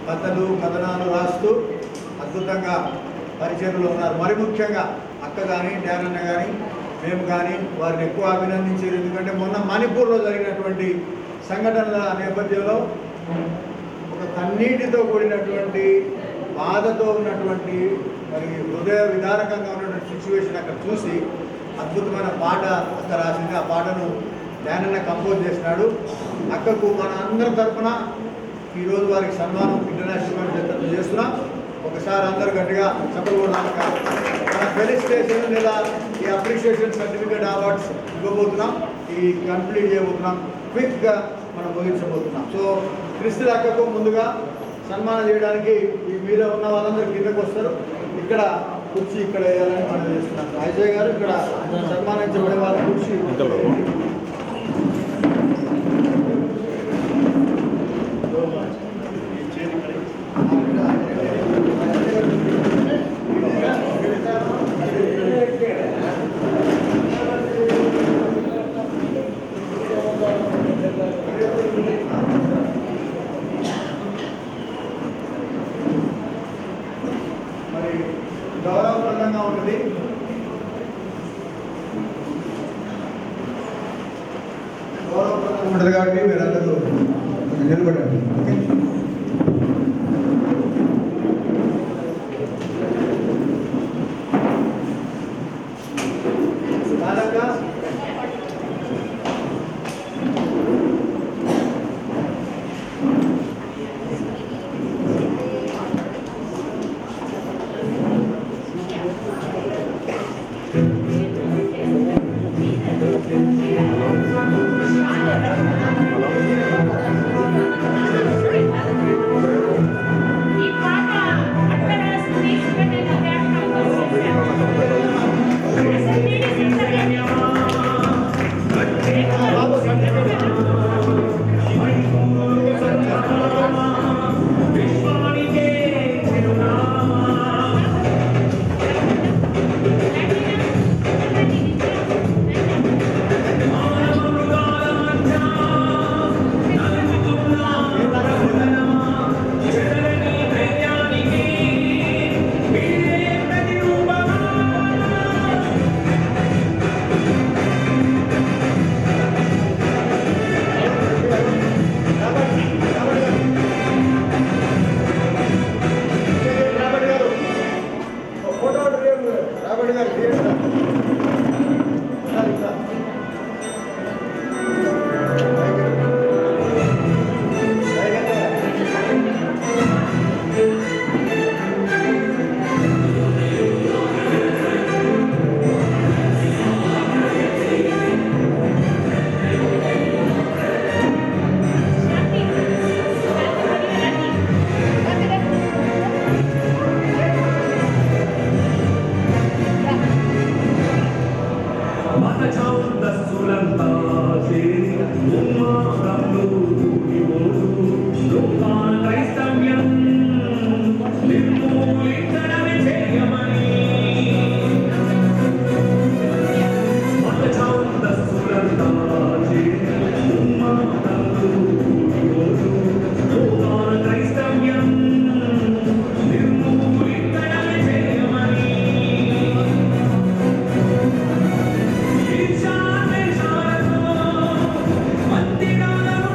కథలు కథనాలు రాస్తూ అద్భుతంగా పరిచయంలో ఉన్నారు. మరి ముఖ్యంగా అక్క కానీ ధ్యానన్న కానీ మేము కానీ వారిని ఎక్కువ అభినందించారు. ఎందుకంటే మొన్న మణిపూర్లో జరిగినటువంటి సంఘటనల నేపథ్యంలో ఒక కన్నీటితో కూడినటువంటి బాధతో ఉన్నటువంటి మరి హృదయ విదారకంగా ఉన్నటువంటి సిచ్యువేషన్ అక్కడ చూసి అద్భుతమైన పాట అక్క రాసింది. ఆ పాటను ధ్యానన్న కంపోజ్ చేసినాడు. అక్కకు మన అందరి తరఫున ఈరోజు వారికి సన్మానం ఇంటర్నేషనల్ చేస్తున్నాం. ఒకసారి అందరు గట్టిగా చెప్పకూడదు. మన ఫెలిసిటేషన్ లేదా ఈ అప్రిషియేషన్ సర్టిఫికేట్ అవార్డ్స్ ఇవ్వబోతున్నాం. ఈ కంప్లీట్ చేయబోతున్నాం. క్విక్గా మనం ముగించబోతున్నాం. సో క్రిస్టి అక్కకు ముందుగా సన్మానం చేయడానికి ఈ మీద ఉన్న వాళ్ళందరూ కిందకు వస్తారు. ఇక్కడ కుర్చీ ఇక్కడ వేయాలని మనం చేస్తున్నాం. అజయ్ గారు ఇక్కడ సన్మానించబడే వాళ్ళ కుర్చీ గౌరవప్రదంగా ఉంటుంది. గౌరవప్రదంగా ఉంటుంది కాబట్టి మీరందరూ నిలబడండి. Thank you.